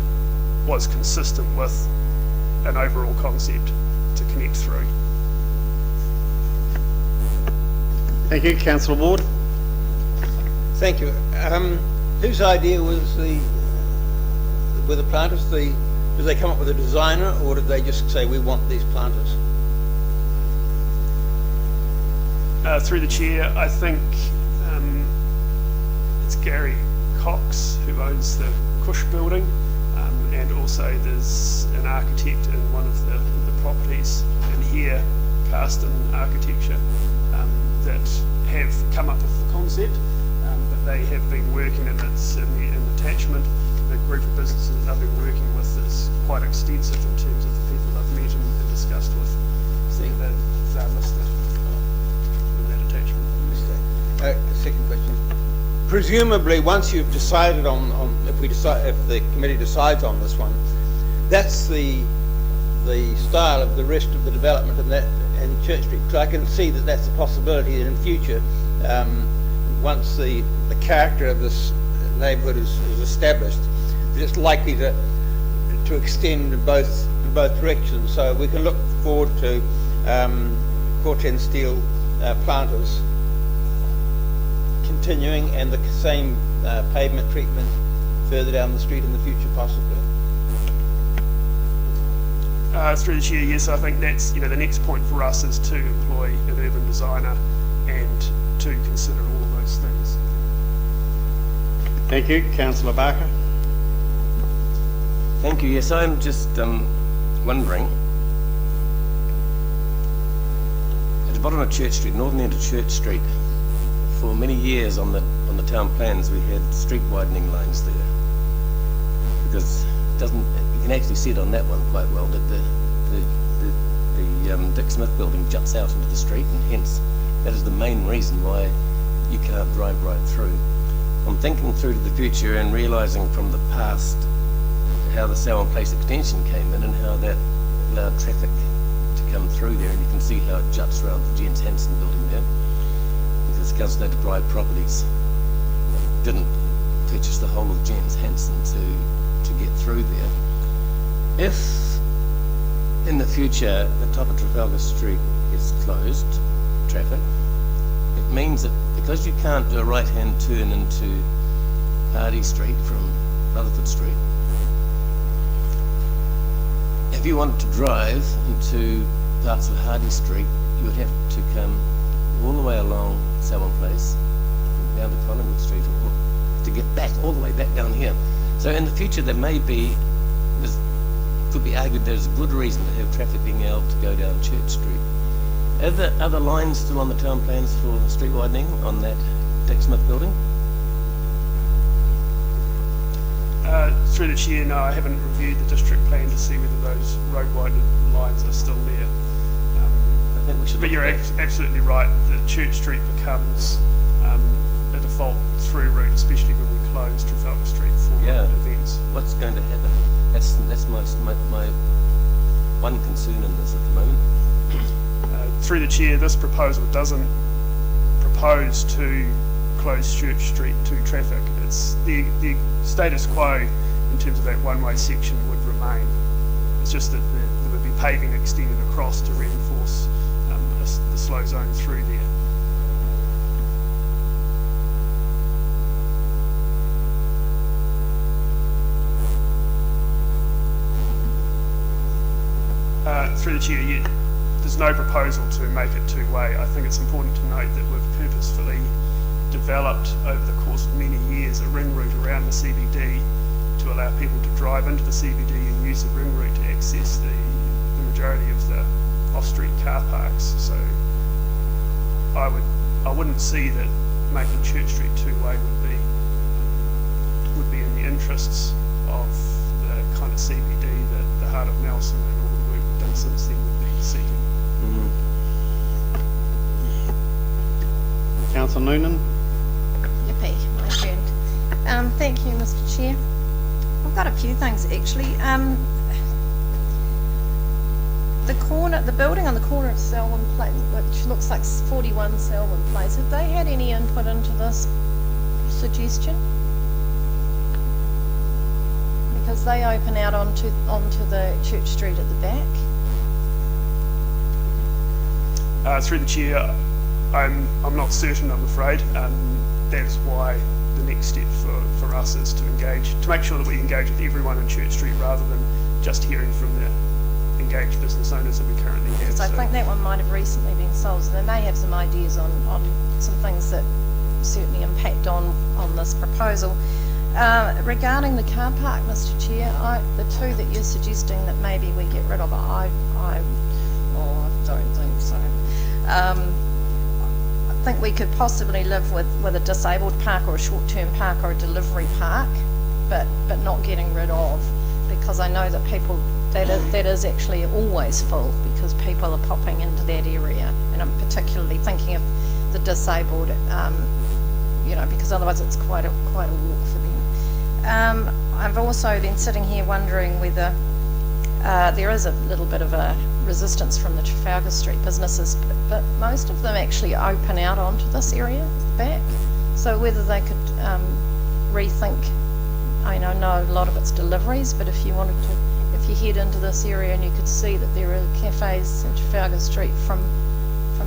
was consistent with an overall concept to connect through. Thank you, Councillor Ward. Thank you. Whose idea was were the planters? Did they come up with a designer, or did they just say we want these planters? Through the chair, I think it's Gary Cox who owns the Cush building, and also there's an architect in one of the properties in here, Carston Architecture, that have come up with the concept, but they have been working, and it's in the attachment. The group of businesses that I've been working with is quite extensive in terms of the people I've met and discussed with. So they're listed in that attachment. Second question. Presumably, once you've decided if the committee decides on this one, that's the style of the rest of the development in Church Street. So I can see that that's a possibility that in future, once the character of this neighbourhood is established, that it's likely to extend in both directions. So we can look forward to Corten steel planters continuing, and the same pavement treatment further down the street in the future, possibly. Through the chair, yes, I think that's the next point for us is to employ an urban designer and to consider all of those things. Thank you, Councillor Barker. Thank you. Yes, I'm just wondering, at the bottom of Church Street, northern end of Church Street, for many years on the town plans we had street widening lines there, because it doesn't. You can actually see it on that one quite well that the Dick Smith building juts out into the street, and hence that is the main reason why you can't drive right through. I'm thinking through to the future and realising from the past how the Sowan Place extension came in and how that allowed traffic to come through there, and you can see how it juts around the Jens Hansen building there, because Councillor Bride Properties didn't purchase the whole of Jens Hansen to get through there. If in the future the top of Trafalgar Street is closed to traffic, it means that because you can't do a right-hand turn into Hardy Street from Rutherford Street, if you wanted to drive into parts of Hardy Street, you would have to come all the way along Sowan Place, down to Collingwood Street, or to get back all the way back down here. So in the future there could be argued there's a good reason to have traffic being able to go down Church Street. Are there other lines still on the town plans for street widening on that Dick Smith building? Through the chair, no, I haven't reviewed the district plan to see whether those road widening lines are still there. I think we should. But look you're at that. absolutely right that Church Street becomes a default through route, especially when we close Trafalgar Street for Yeah. events. What's going to happen? That's my one concern in this at the moment. Through the chair, this proposal doesn't propose to close Church Street to traffic. It's the status quo in terms of that one-way section would remain. It's just that there would be paving extended across to reinforce the slow zone through there. Through the chair, there's no proposal to make it two-way. I think it's important to note that we've purposefully developed over the course of many years a ring route around the CBD to allow people to drive into the CBD and use the ring route to access the majority of the off-street car parks. So I wouldn't see that making Church Street two-way would be in the interests of the kind of CBD that the heart of Nelson and all the work we've done since then would be seeking. Councillor Noonan? Yippee, my turn. Thank you, Mr. Chair. I've got a few things actually. The building on the corner of Selwyn Place, which looks like 41 Selwyn Place, have they had any input into this suggestion? Because they open out onto the Church Street at the back. Through the chair, I'm not certain, I'm afraid. That is why the next step for us is to make sure that we engage with everyone in Church Street rather than just hearing from the engaged business owners that we currently have. Because I think that one might have recently been sold, so they may have some ideas on some things that certainly impact on this proposal. Regarding the car park, Mr. Chair, the two that you're suggesting that maybe we get rid of, I don't think so. I think we could possibly live with a disabled park or a short-term park or a delivery park, but not getting rid of, because I know that that is actually always full because people are popping into that area, and I'm particularly thinking of the disabled, because otherwise it's quite a walk for them. I've also been sitting here wondering whether there is a little bit of a resistance from the Trafalgar Street businesses, but most of them actually open out onto this area at the back. So whether they could rethink, I know a lot of it's deliveries, but if you head into this area and you could see that there are cafes in Trafalgar Street from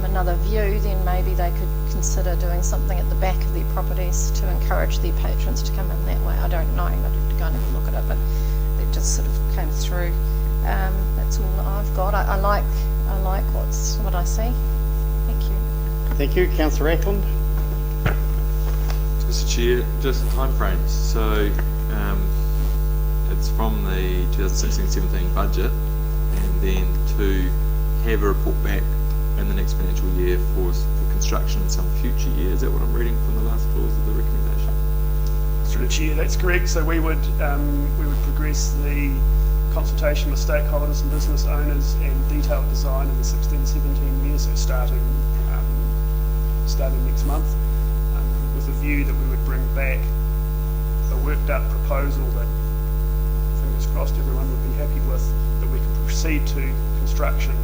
another view, then maybe they could consider doing something at the back of their properties to encourage their patrons to come in that way. I don't know, I'd have to go and have a look at it, but it just sort of came through. That's all I've got. I like what I see. Thank you. Thank you. Councillor Ackland? Mr. Chair, just timeframes. So it's from the 2016-17 budget, and then to have a report back in the next financial year for construction in some future year. Is that what I'm reading from the last clause of the recommendation? Through the chair, that's correct. So we would progress the consultation with stakeholders and business owners and detailed design in the 16-17 year, so starting next month, with a view that we would bring back a worked up proposal that, fingers crossed, everyone would be happy with, that we could proceed to construction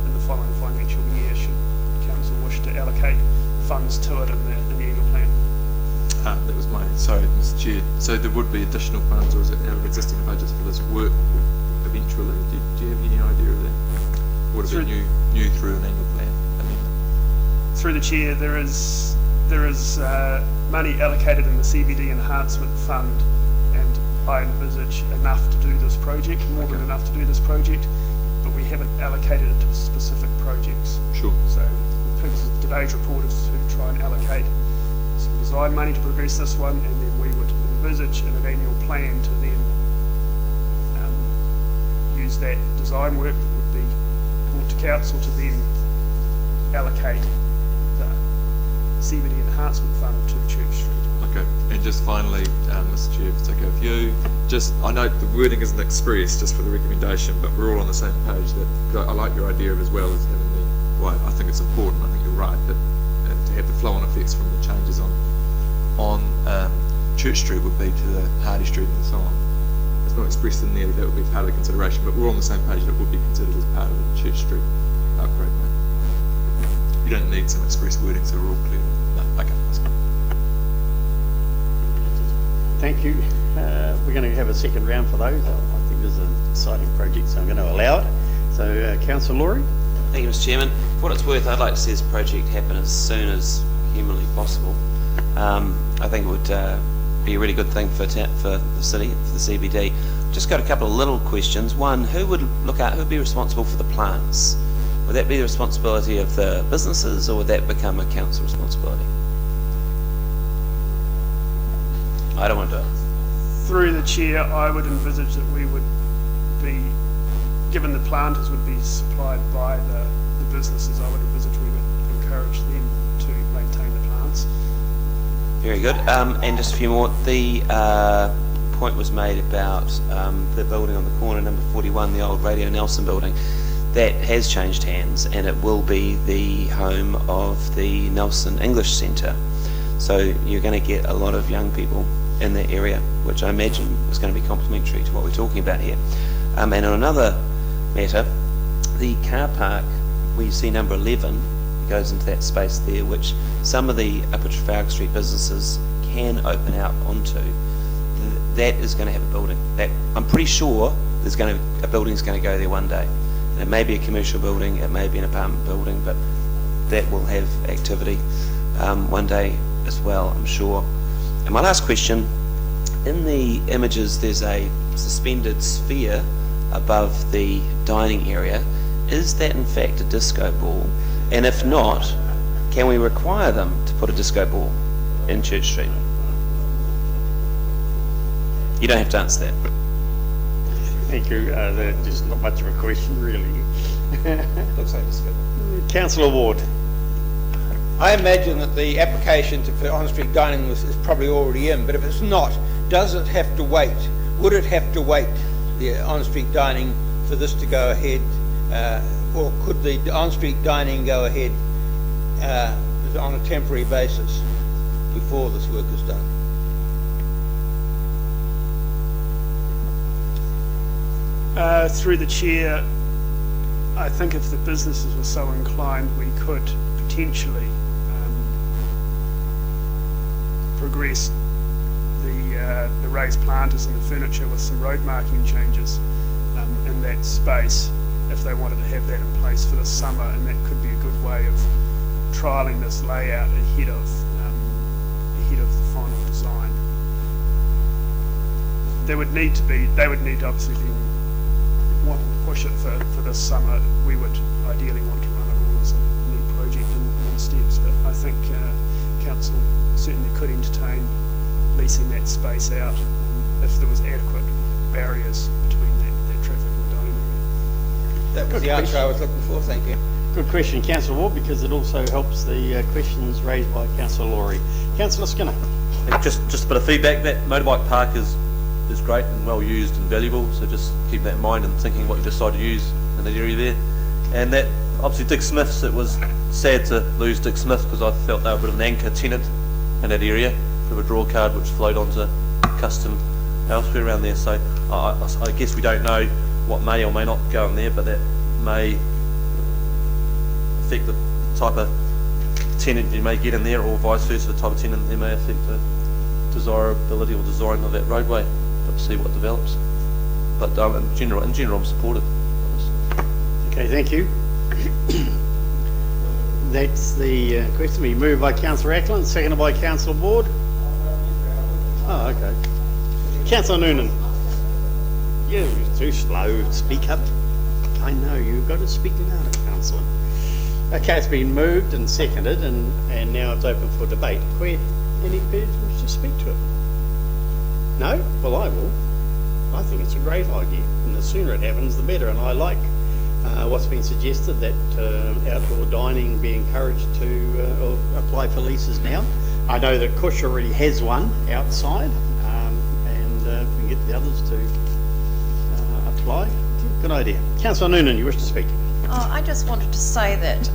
in the following financial year should council wish to allocate funds to it in the annual plan. That was sorry, Mr. Chair. So there would be additional funds, or is it out of existing budgets for this work eventually? Do you have any idea of that? Would it be new through an annual plan amendment? Through the chair, there is money allocated in the CBD Enhancement Fund, and I envisage enough to do this project, more than enough to do this project, but we haven't allocated it to specific projects. Sure. So the purpose of today's report is to try and allocate some design money to progress this one, and then we would envisage in an annual plan to then use that design work that would be brought to council to then allocate the CBD Enhancement Fund to Church Street. Okay, and just finally, Mr. Chair, if it's okay with you, I know the wording isn't expressed just for the recommendation, but we're all on the same page. That I like your idea of as well as having the why I think it's important. I think you're right that to have the flow-on effects from the changes on Church Street would be to the Hardy Street and so on. It's not expressed in there that would be part of the consideration, but we're on the same page that it would be considered as part of the Church Street upgrade. You don't need some express wording, so we're all clear. No, okay, that's good. Thank you. We're going to have a second round for those. I think this is an exciting project, so I'm going to allow it. So, Councillor Laurie? Thank you, Mr. Chairman. For what it's worth, I'd like to see this project happen as soon as humanly possible. I think it would be a really good thing for the city, for the CBD. Just got a couple of little questions. One, who would be responsible for the plants? Would that be the responsibility of the businesses, or would that become a council responsibility? I don't want to do it. Through the chair, I would envisage that we would be, given the planters would be supplied by the businesses, I would envisage we would encourage them to maintain the plants. Very good. And just a few more. The point was made about the building on the corner, number 41, the old Radio Nelson building. That has changed hands, and it will be the home of the Nelson English Centre. So you're going to get a lot of young people in that area, which I imagine is going to be complementary to what we're talking about here. And on another matter, the car park, where you see number 11, goes into that space there, which some of the Upper Trafalgar Street businesses can open out onto. That is going to have a building. That I'm pretty sure a building's going to go there one day. And it may be a commercial building, it may be an apartment building, but that will have activity one day as well, I'm sure. And my last question, in the images there's a suspended sphere above the dining area. Is that in fact a disco ball? And if not, can we require them to put a disco ball in Church Street? You don't have to answer that. Thank you. That's just not much of a question, really. Looks like a disco ball. Councillor Ward. I imagine that the application for on-street dining is probably already in, but if it's not, does it have to wait? Would it have to wait, the on-street dining, for this to go ahead? Or could the on-street dining go ahead on a temporary basis before this work is done? Through the chair, I think if the businesses were so inclined, we could potentially progress the raised planters and the furniture with some road marking changes in that space, if they wanted to have that in place for the summer, and that could be a good way of trialling this layout ahead of the final design. They would need to obviously then want to push it for this summer. We would ideally want to run it all as a neat project in steps, but I think council certainly could entertain leasing that space out if there was adequate barriers between that traffic and the dining area. That was Good the answer question. I was looking for, thank you. Good question, Councillor Ward, because it also helps the questions raised by Councillor Laurie. Councillor Skinner. Just a bit of feedback. That motorbike park is great and well used and valuable, so just keep that in mind and thinking what you decide to use in that area there. And that, obviously Dick Smith's, it was sad to lose Dick Smith because I felt they were a bit of an anchor tenant in that area, bit of a draw card which flowed onto custom elsewhere around there. So I guess we don't know what may or may not go in there, but that may affect the type of tenant you may get in there, or vice versa, the type of tenant that may affect the desirability or design of that roadway. But see what develops. But in general, I'm supportive. Okay, thank you. That's the question. We moved by Councillor Ackland, seconded by Councillor Ward. Oh, okay. Councillor Noonan. You're too slow. Speak up. I know, you've got to speak louder, Councillor. Okay, it's been moved and seconded, and now it's open for debate. Any person wish to speak to it? No? Well, I will. I think it's a great idea, and the sooner it happens, the better. And I like what's been suggested, that outdoor dining be encouraged to apply for leases now. I know that Cush already has one outside, and we can get the others to apply. Good idea. Councillor Noonan, you wish to speak? Oh, I just wanted to say that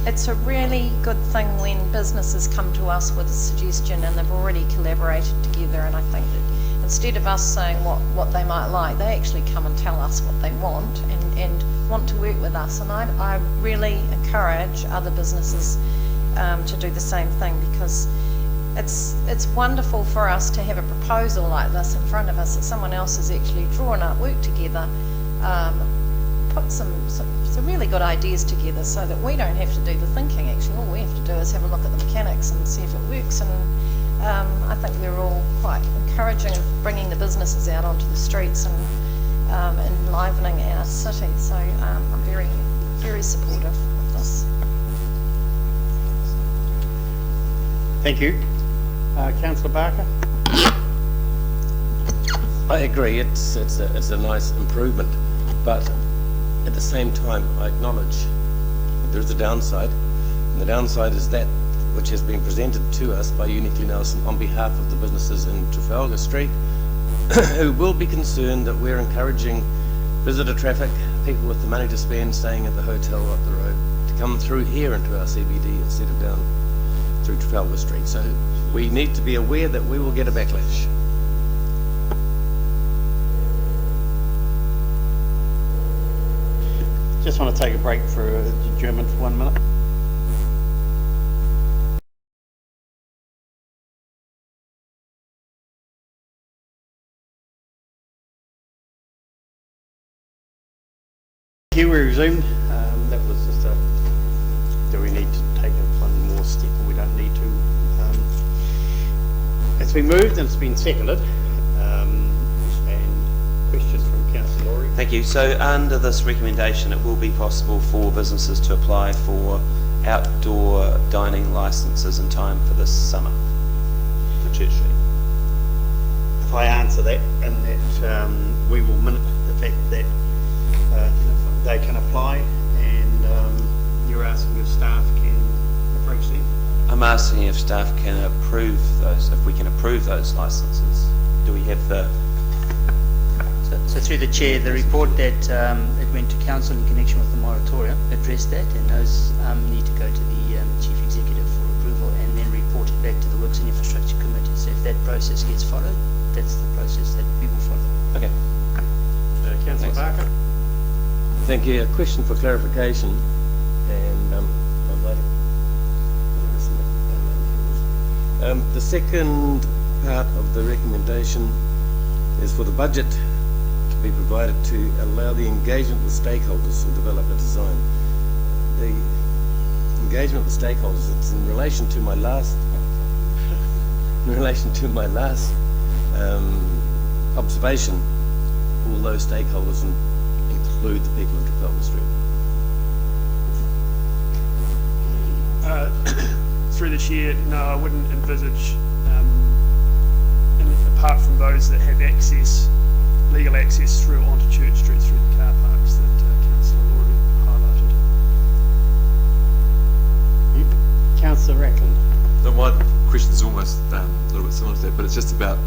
it's a really good thing when businesses come to us with a suggestion and they've already collaborated together, and I think that instead of us saying what they might like, they actually come and tell us what they want and want to work with us. And I really encourage other businesses to do the same thing, because it's wonderful for us to have a proposal like this in front of us that someone else has actually drawn up, worked together, put some really good ideas together, so that we don't have to do the thinking. Actually, all we have to do is have a look at the mechanics and see if it works. And I think we're all quite encouraging of bringing the businesses out onto the streets and enlivening our city. So I'm very, very supportive of this. Thank you. Councillor Barker? I agree, it's a nice improvement, but at the same time, I acknowledge that there is a downside, and the downside is that which has been presented to us by Uniquely Nelson on behalf of the businesses in Trafalgar Street, who will be concerned that we're encouraging visitor traffic, people with the money to spend staying at the hotel up the road, to come through here into our CBD instead of down through Trafalgar Street. So we need to be aware that we will get a backlash. Just want to take a break for adjournment for 1 minute. Here we resumed. That was just a, do we need to take one more step, or we don't need to? It's been moved and it's been seconded. And questions from Councillor Laurie? Thank you. So under this recommendation, it will be possible for businesses to apply for outdoor dining licences in time for this summer for Church Street. If I answer that, and that we will minute the fact that they can apply, and you're asking if staff can approach them? I'm asking if staff can approve those, if we can approve those licences. Do we have the... So through the chair, the report that it went to council in connection with the moratorium addressed that, and those need to go to the chief executive for approval and then report it back to the Works and Infrastructure Committee. So if that process gets followed, that's the process that we will follow. Okay. Councillor Barker? Thank you. A question for clarification, and I'd like the second part of the recommendation is for the budget to be provided to allow the engagement with stakeholders to develop a design. The engagement with stakeholders, it's in relation to my last observation. All those stakeholders include the people of Trafalgar Street. Through the chair, no, I wouldn't envisage, apart from those that have access, legal access through onto Church Street through the car parks that Councillor Laurie highlighted. Councillor Rackland? So my question is almost a little bit similar to that, but it's just about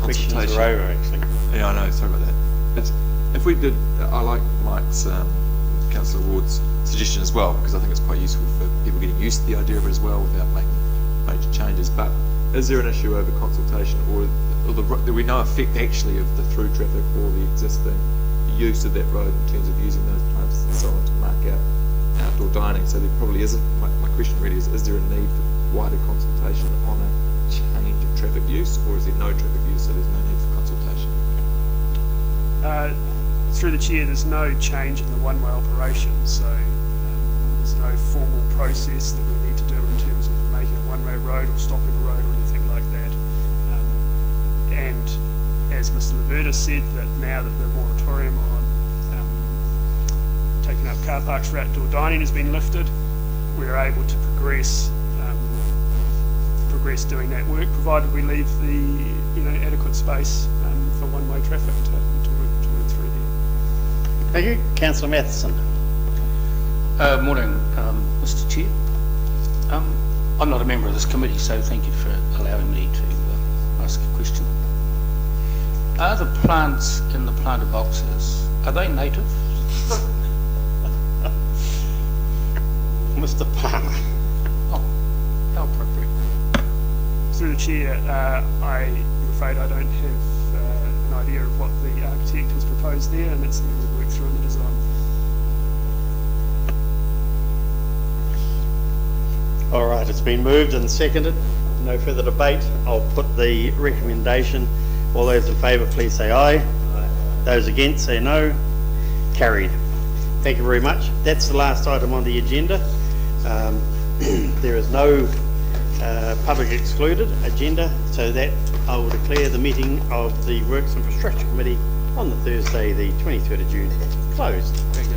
Questions consultation. are over, actually. Yeah, I know, sorry about that. If we did, I like Mike's, Councillor Ward's suggestion as well, because I think it's quite useful for people getting used to the idea of it as well without making major changes. But is there an issue over consultation, or do we know effect actually of the through traffic or the existing use of that road in terms of using those pumps and so on to mark out outdoor dining? So there probably isn't, my question really is there a need for wider consultation on a change of traffic use, or is there no traffic use so there's no need for consultation? Through the chair, there's no change in the one-way operation, so there's no formal process that we need to do in terms of making a one-way road or stopping the road or anything like that. And as Mr. Laverta said, that now that the moratorium on taking up car parks for outdoor dining has been lifted, we're able to progress doing that work, provided we leave the adequate space for one-way traffic to work through there. Thank you. Councillor Matheson? Morning, Mr. Chair. I'm not a member of this committee, so thank you for allowing me to ask a question. Are the plants in the planter boxes, are they native? Mr. Palmer. Oh, how appropriate. Through the chair, I'm afraid I don't have an idea of what the architect has proposed there, and that's something we'll work through in the design. All right, it's been moved and seconded. No further debate. I'll put the recommendation. All those in favour, please say aye. Aye. Those against, say no. Carried. Thank you very much. That's the last item on the agenda. There is no public excluded agenda, so that I will declare the meeting of the Works Infrastructure Committee on the Thursday, the 23rd of June, closed. Very good.